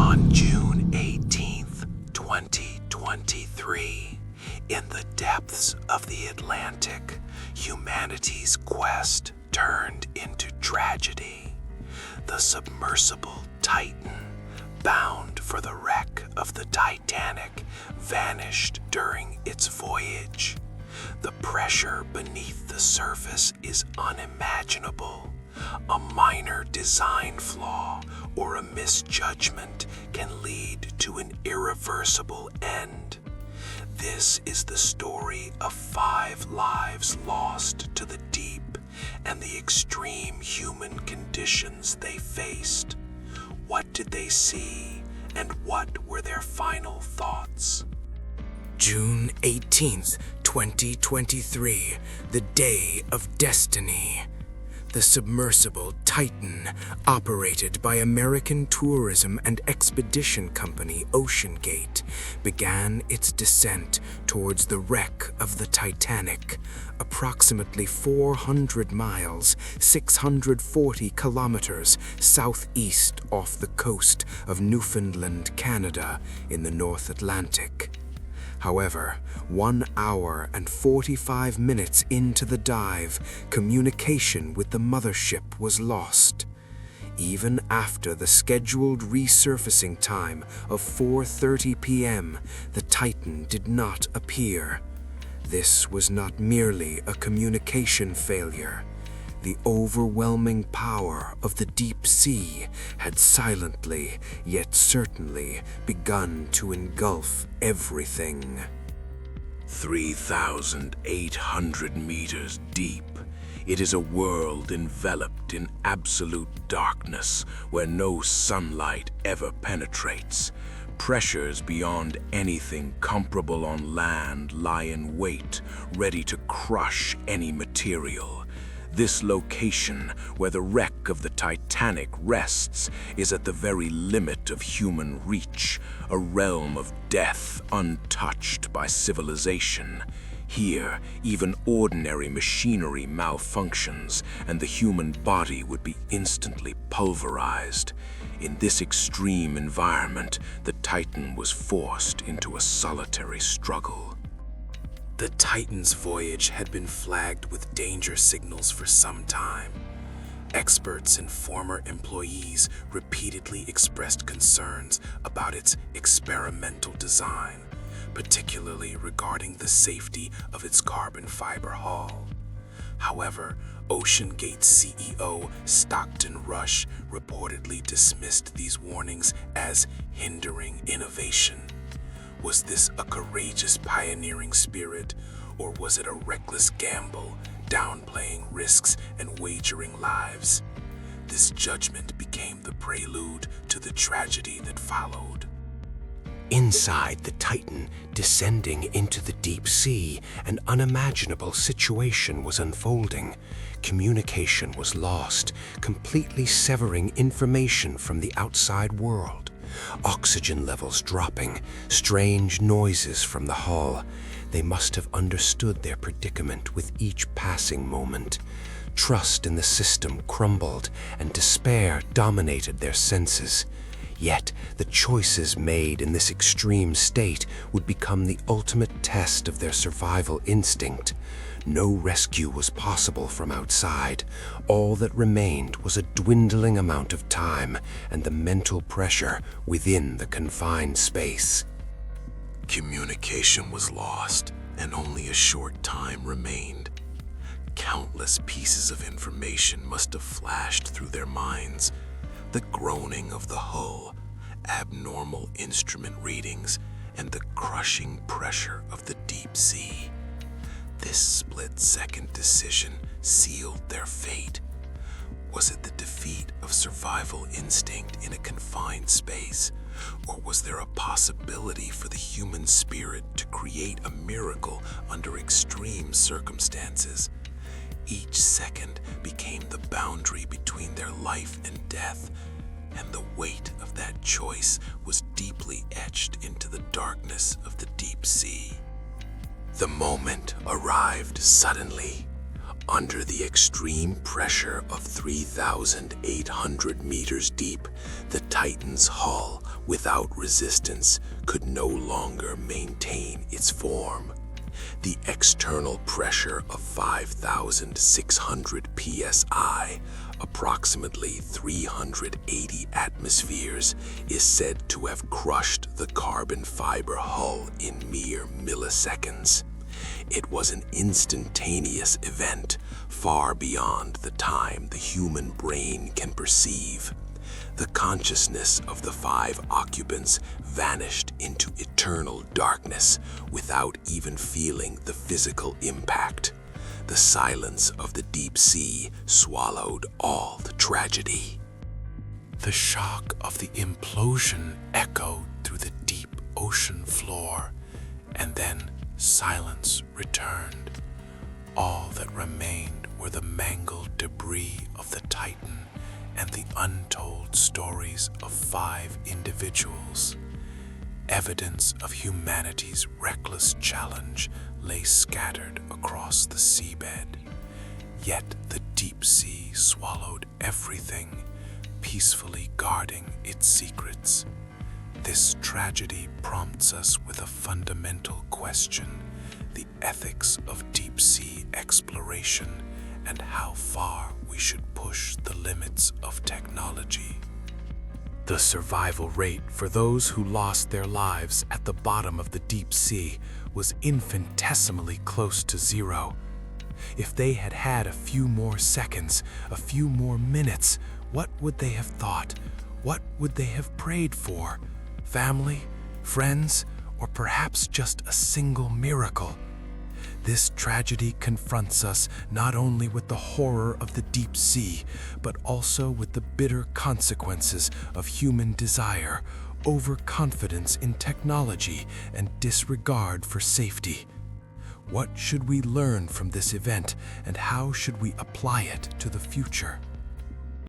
On June 18th, 2023, in the depths of the Atlantic, humanity's quest turned into tragedy. The submersible Titan, bound for the wreck of the Titanic, vanished during its voyage. The pressure beneath the surface is unimaginable. A minor design flaw or a misjudgment can lead to an irreversible end. This is the story of 5 lives lost to the deep and the extreme human conditions they faced. What did they see, and what were their final thoughts? June 18th, 2023, the day of destiny. The submersible Titan, operated by American tourism and expedition company OceanGate, began its descent towards the wreck of the Titanic, approximately 400 miles, 640 kilometers southeast off the coast of Newfoundland, Canada, in the North Atlantic. However, 1 hour and 45 minutes into the dive, communication with the mothership was lost. Even after the scheduled resurfacing time of 4:30 p.m., the Titan did not appear. This was not merely a communication failure. The overwhelming power of the deep sea had silently, yet certainly, begun to engulf everything. 3,800 meters deep, it is a world enveloped in absolute darkness where no sunlight ever penetrates. Pressures beyond anything comparable on land lie in wait, ready to crush any material. This location, where the wreck of the Titanic rests, is at the very limit of human reach, a realm of death untouched by civilization. Here, even ordinary machinery malfunctions, and the human body would be instantly pulverized. In this extreme environment, the Titan was forced into a solitary struggle. The Titan's voyage had been flagged with danger signals for some time. Experts and former employees repeatedly expressed concerns about its experimental design, particularly regarding the safety of its carbon fiber hull. However, OceanGate CEO Stockton Rush reportedly dismissed these warnings as hindering innovation. Was this a courageous pioneering spirit, or was it a reckless gamble, downplaying risks and wagering lives? This judgment became the prelude to the tragedy that followed. Inside the Titan, descending into the deep sea, an unimaginable situation was unfolding. Communication was lost, completely severing information from the outside world. Oxygen levels dropping, strange noises from the hull. They must have understood their predicament with each passing moment. Trust in the system crumbled, and despair dominated their senses. Yet, the choices made in this extreme state would become the ultimate test of their survival instinct. No rescue was possible from outside. All that remained was a dwindling amount of time and the mental pressure within the confined space. Communication was lost, and only a short time remained. Countless pieces of information must have flashed through their minds. The groaning of the hull, abnormal instrument readings, and the crushing pressure of the deep sea. This split-second decision sealed their fate. Was it the defeat of survival instinct in a confined space, or was there a possibility for the human spirit to create a miracle under extreme circumstances? Each second became the boundary between their life and death, and the weight of that choice was deeply etched into the darkness of the deep sea. The moment arrived suddenly, Under the extreme pressure of 3,800 meters deep, the Titan's hull, without resistance, could no longer maintain its form. The external pressure of 5,600 psi, approximately 380 atmospheres, is said to have crushed the carbon fiber hull in mere milliseconds. It was an instantaneous event, far beyond the time the human brain can perceive. The consciousness of the 5 occupants vanished into eternal darkness without even feeling the physical impact. The silence of the deep sea swallowed all the tragedy. The shock of the implosion echoed through the deep ocean floor, and then silence returned. All that remained were the mangled debris of the Titan and the untold stories of 5 individuals. Evidence of humanity's reckless challenge lay scattered across the seabed. Yet the deep sea swallowed everything, peacefully guarding its secrets. This tragedy prompts us with a fundamental question: the ethics of deep-sea exploration and how far we should push the limits of technology. The survival rate for those who lost their lives at the bottom of the deep sea was infinitesimally close to 0. If they had had a few more seconds, a few more minutes, what would they have thought? What would they have prayed for? Family, friends, or perhaps just a single miracle? This tragedy confronts us not only with the horror of the deep sea, but also with the bitter consequences of human desire, overconfidence in technology, and disregard for safety. What should we learn from this event, and how should we apply it to the future?